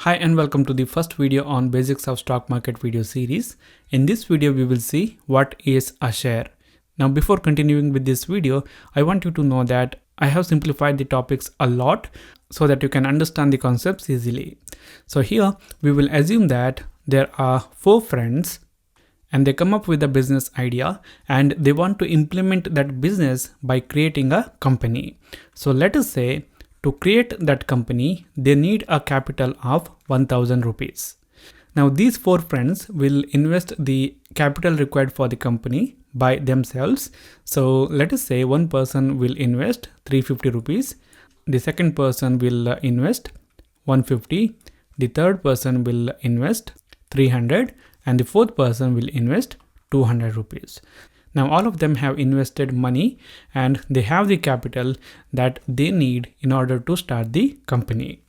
Hi and welcome to the first video on basics of stock market video series. In this video we will see what is a share. Now before continuing with this video, I want you to know that I have simplified the topics a lot so that you can understand the concepts easily. So here we will assume that there are 4 friends and they come up with a business idea and they want to implement that business by creating a company. So let us say to create that company, they need a capital of 1000 rupees. Now these 4 friends will invest the capital required for the company by themselves. So let us say one person will invest 350 rupees. The second person will invest 150. The third person will invest 300 and the fourth person will invest 200 rupees. Now all of them have invested money and they have the capital that they need in order to start the company.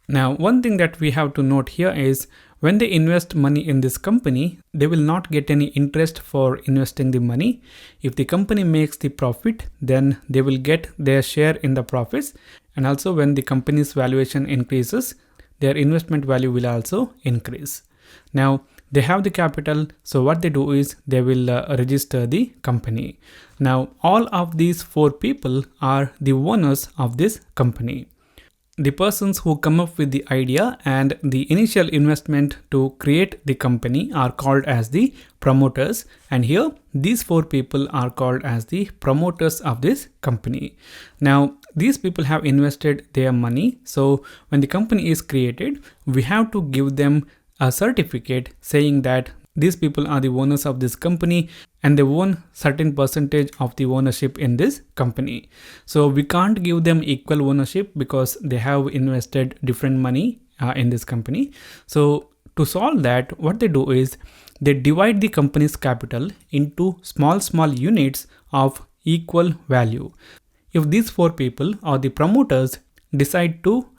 Now one thing that we have to note here is when they invest money in this company, they will not get any interest for investing the money. If the company makes the profit, then they will get their share in the profits, and also when the company's valuation increases, their investment value will also increase. Now they have the capital, so what they do is they will register the company. Now all of these 4 people are the owners of this company. The persons who come up with the idea and the initial investment to create the company are called as the promoters, and here these 4 people are called as the promoters of this company. Now these people have invested their money, so when the company is created, we have to give them a certificate saying that these people are the owners of this company and they own certain percentage of the ownership in this company. So we can't give them equal ownership because they have invested different money in this company. So to solve that, what they do is they divide the company's capital into small units of equal value. If these 4 people or the promoters decide to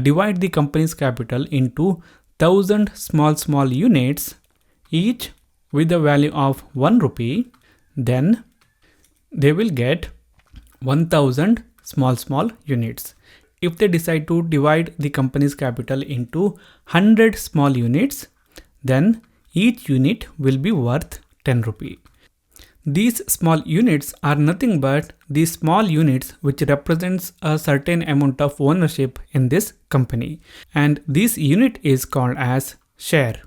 divide the company's capital into 1000 small units, each with the value of 1 rupee, then they will get 1000 small units. If they decide to divide the company's capital into 100 small units, then each unit will be worth 10 rupee. These small units are nothing but the small units which represents a certain amount of ownership in this company, and this unit is called as share.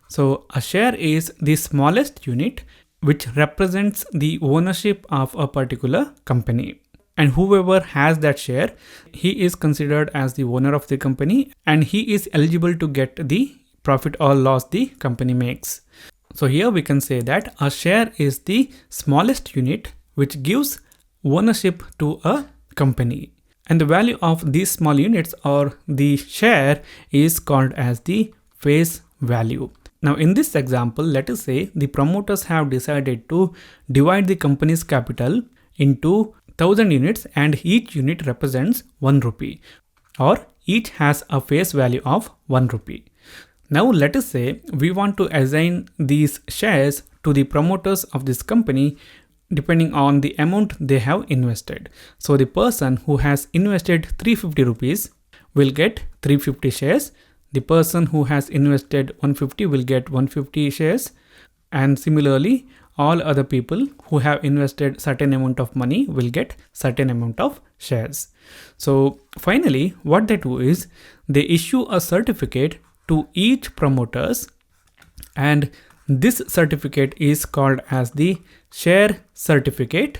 So a share is the smallest unit which represents the ownership of a particular company, and whoever has that share, he is considered as the owner of the company and he is eligible to get the profit or loss the company makes. So here we can say that a share is the smallest unit which gives ownership to a company, and the value of these small units or the share is called as the face value. Now in this example, let us say the promoters have decided to divide the company's capital into 1000 units and each unit represents 1 rupee, or each has a face value of 1 rupee. Now let us say we want to assign these shares to the promoters of this company depending on the amount they have invested. So the person who has invested 350 rupees will get 350 shares. The person who has invested 150 will get 150 shares, and similarly all other people who have invested certain amount of money will get certain amount of shares. So finally what they do is they issue a certificate to each promoters, and this certificate is called as the share certificate,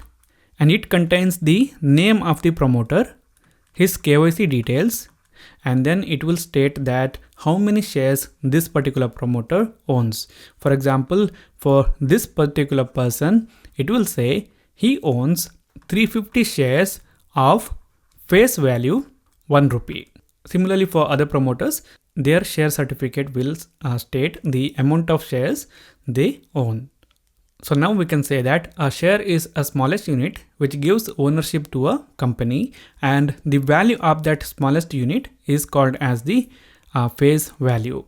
and it contains the name of the promoter, his KYC details, and then it will state that how many shares this particular promoter owns. For example, for this particular person, it will say he owns 350 shares of face value 1 rupee. Similarly for other promoters, their share certificate will state the amount of shares they own. So now we can say that a share is a smallest unit which gives ownership to a company, and the value of that smallest unit is called as the face value.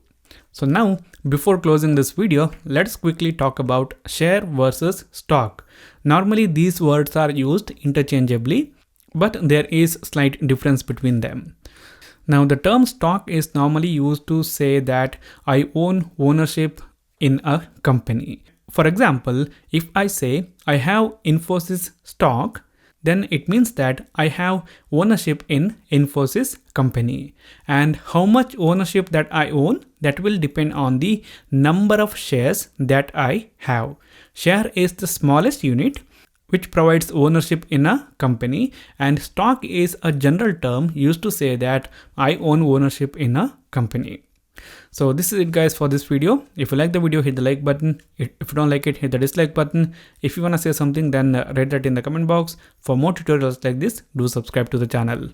So now before closing this video, let's quickly talk about share versus stock. Normally these words are used interchangeably, but there is slight difference between them. Now the term stock is normally used to say that I own ownership in a company. For example, if I say I have Infosys stock, then it means that I have ownership in Infosys company. And how much ownership that I own, that will depend on the number of shares that I have. Share is the smallest unit which provides ownership in a company, and stock is a general term used to say that I own ownership in a company. So this is it guys for this video. If you like the video, hit the like button. If you don't like it, hit the dislike button. If you want to say something, then write that in the comment box. For more tutorials like this, do subscribe to the channel.